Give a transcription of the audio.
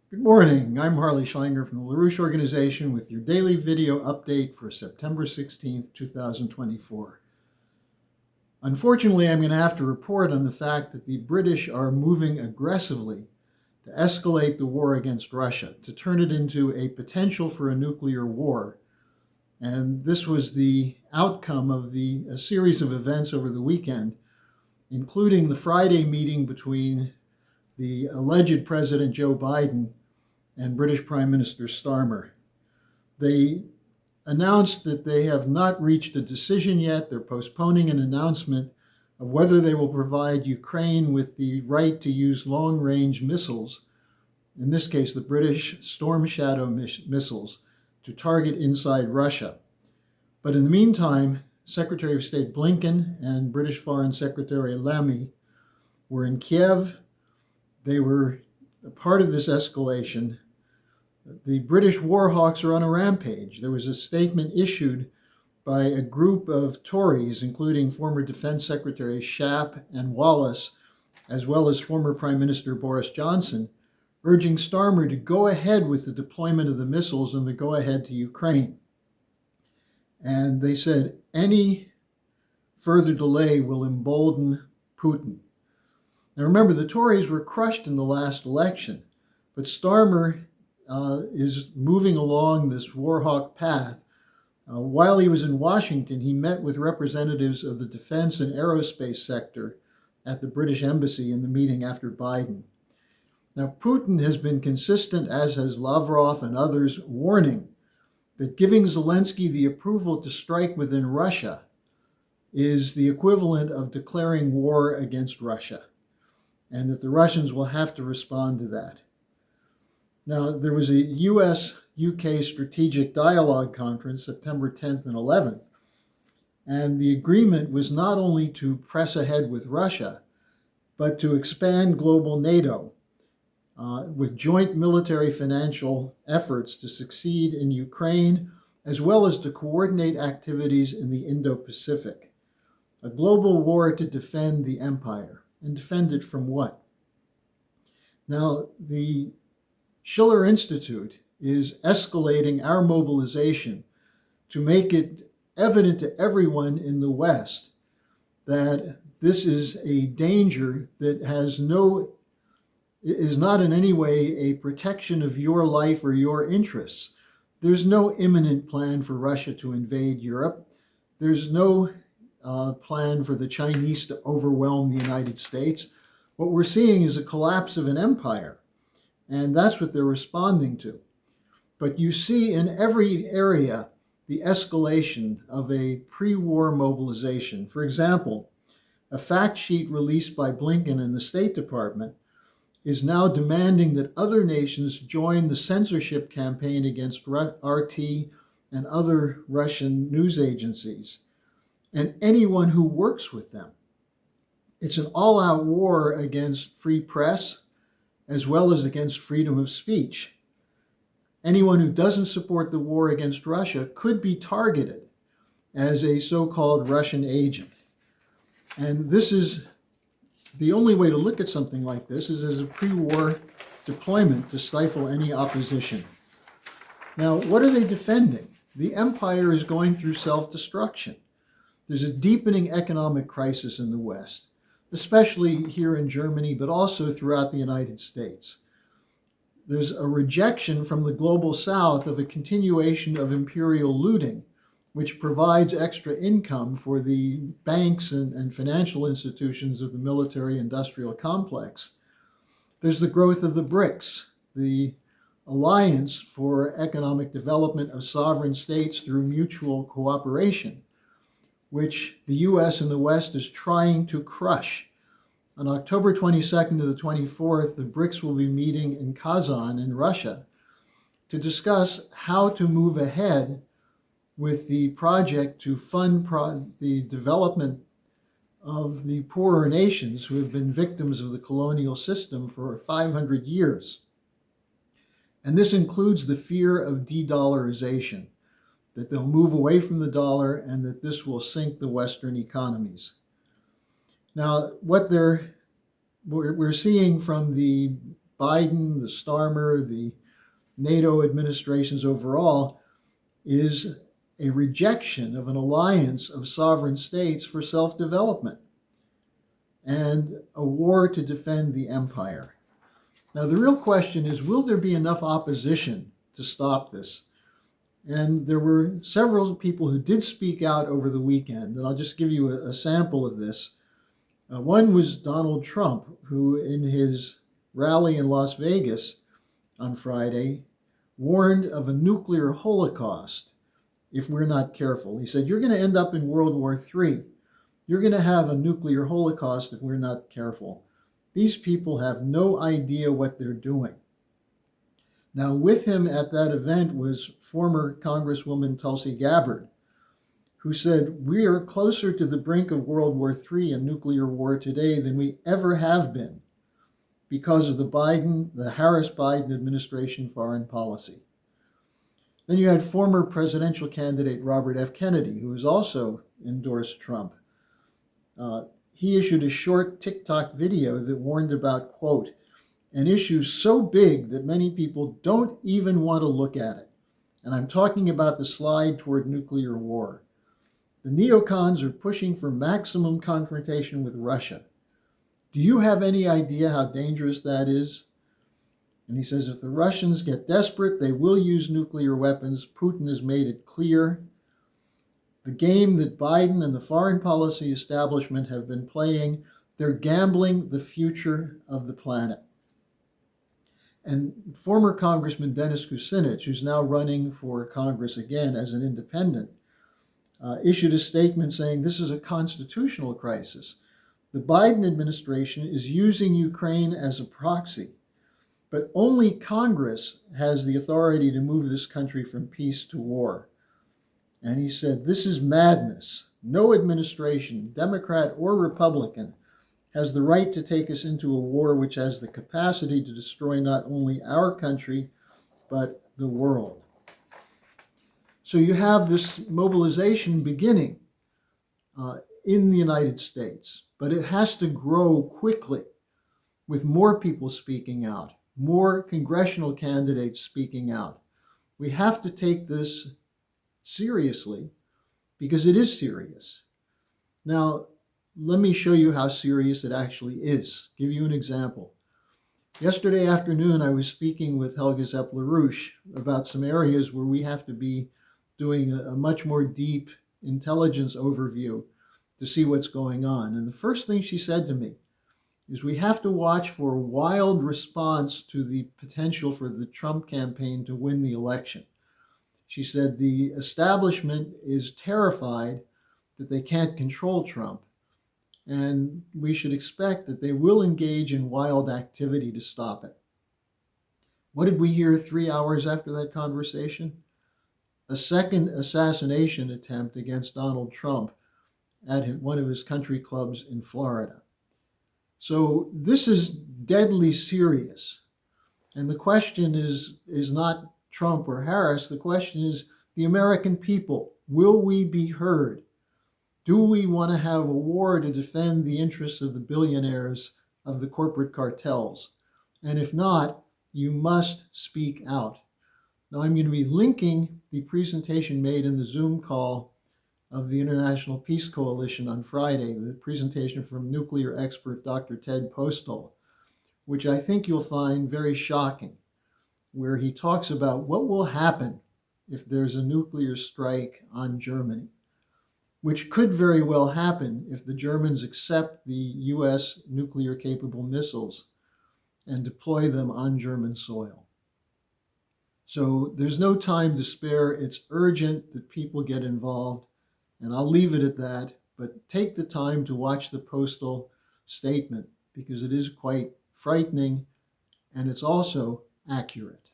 Good morning. I'm Harley Schlanger from the LaRouche Organization with your daily video update for September 16th, 2024. Unfortunately, I'm going to have to report on the fact that the British are moving aggressively to escalate the war against Russia, to turn it into a potential for a nuclear war. And this was the outcome of a series of events over the weekend, including the Friday meeting between the alleged President Joe Biden and British Prime Minister Starmer. They announced that they have not reached a decision yet. They're postponing an announcement of whether they will provide Ukraine with the right to use long-range missiles, in this case the British Storm Shadow missiles, to target inside Russia. But in the meantime, Secretary of State Blinken and British Foreign Secretary Lammy were in Kiev. They were a part of this escalation. The British war hawks are on a rampage. There was a statement issued by a group of Tories, including former Defense Secretaries Shapp and Wallace, as well as former Prime Minister Boris Johnson, urging Starmer to go ahead with the deployment of the missiles and the go-ahead to Ukraine. And they said any further delay will embolden Putin. Now remember, the Tories were crushed in the last election, but Starmer is moving along this war hawk path. While he was in Washington, he met with representatives of the defense and aerospace sector at the British Embassy in the meeting after Biden. Now, Putin has been consistent, as has Lavrov and others, warning that giving Zelensky the approval to strike within Russia is the equivalent of declaring war against Russia, and that the Russians will have to respond to that. Now, there was a US-UK Strategic Dialogue Conference, September 10th and 11th, and the agreement was not only to press ahead with Russia, but to expand global NATO with joint military financial efforts to succeed in Ukraine, as well as to coordinate activities in the Indo-Pacific. A global war to defend the empire. And defend it from what? Now, the Schiller Institute is escalating our mobilization to make it evident to everyone in the West that this is a danger that is not in any way a protection of your life or your interests. There's no imminent plan for Russia to invade Europe. There's no plan for the Chinese to overwhelm the United States. What we're seeing is a collapse of an empire, and that's what they're responding to. But you see in every area the escalation of a pre-war mobilization. For example, a fact sheet released by Blinken and the State Department is now demanding that other nations join the censorship campaign against RT and other Russian news agencies, and anyone who works with them. It's an all-out war against free press, as well as against freedom of speech. Anyone who doesn't support the war against Russia could be targeted as a so-called Russian agent. And this is the only way to look at something like this is as a pre-war deployment to stifle any opposition. Now, what are they defending? The empire is going through self-destruction. There's a deepening economic crisis in the West, especially here in Germany, but also throughout the United States. There's a rejection from the global South of a continuation of imperial looting, which provides extra income for the banks and financial institutions of the military-industrial complex. There's the growth of the Brits, the alliance for economic development of sovereign states through mutual cooperation, which the US and the West is trying to crush. On October 22nd to the 24th, the BRICS will be meeting in Kazan in Russia to discuss how to move ahead with the project to fund the development of the poorer nations who have been victims of the colonial system for 500 years. And this includes the fear of de-dollarization, that they'll move away from the dollar and that this will sink the Western economies. Now, what we're seeing from the Biden, the Starmer, the NATO administrations overall is a rejection of an alliance of sovereign states for self-development and a war to defend the empire. Now, the real question is, will there be enough opposition to stop this? And there were several people who did speak out over the weekend, and I'll just give you a sample of this. One was Donald Trump, who in his rally in Las Vegas on Friday warned of a nuclear holocaust if we're not careful. He said, you're going to end up in World War III. You're going to have a nuclear holocaust if we're not careful. These people have no idea what they're doing. Now, with him at that event was former Congresswoman Tulsi Gabbard, who said, we are closer to the brink of World War III and nuclear war today than we ever have been because of the Harris-Biden administration foreign policy. Then you had former presidential candidate Robert F. Kennedy, who has also endorsed Trump. He issued a short TikTok video that warned about, quote, an issue so big that many people don't even want to look at it. And I'm talking about the slide toward nuclear war. The neocons are pushing for maximum confrontation with Russia. Do you have any idea how dangerous that is? And he says, if the Russians get desperate, they will use nuclear weapons. Putin has made it clear. The game that Biden and the foreign policy establishment have been playing, they're gambling the future of the planet. And former Congressman Dennis Kucinich, who's now running for Congress again as an independent, issued a statement saying this is a constitutional crisis. The Biden administration is using Ukraine as a proxy, but only Congress has the authority to move this country from peace to war. And he said, this is madness. No administration, Democrat or Republican, has the right to take us into a war which has the capacity to destroy not only our country, but the world. So you have this mobilization beginning in the United States, but it has to grow quickly with more people speaking out, more congressional candidates speaking out. We have to take this seriously because it is serious. Now, let me show you how serious it actually is. Give you an example. Yesterday afternoon, I was speaking with Helga Zepp-LaRouche about some areas where we have to be doing a much more deep intelligence overview to see what's going on. And the first thing she said to me is we have to watch for a wild response to the potential for the Trump campaign to win the election. She said the establishment is terrified that they can't control Trump, and we should expect that they will engage in wild activity to stop it. What did we hear 3 hours after that conversation? A second assassination attempt against Donald Trump at one of his country clubs in Florida. So this is deadly serious. And the question is not Trump or Harris. The question is the American people. Will we be heard? Do we want to have a war to defend the interests of the billionaires, of the corporate cartels? And if not, you must speak out. Now, I'm going to be linking the presentation made in the Zoom call of the International Peace Coalition on Friday, the presentation from nuclear expert Dr. Ted Postol, which I think you'll find very shocking, where he talks about what will happen if there's a nuclear strike on Germany, which could very well happen if the Germans accept the U.S. nuclear-capable missiles and deploy them on German soil. So there's no time to spare. It's urgent that people get involved, and I'll leave it at that. But take the time to watch the Postol statement because it is quite frightening and it's also accurate.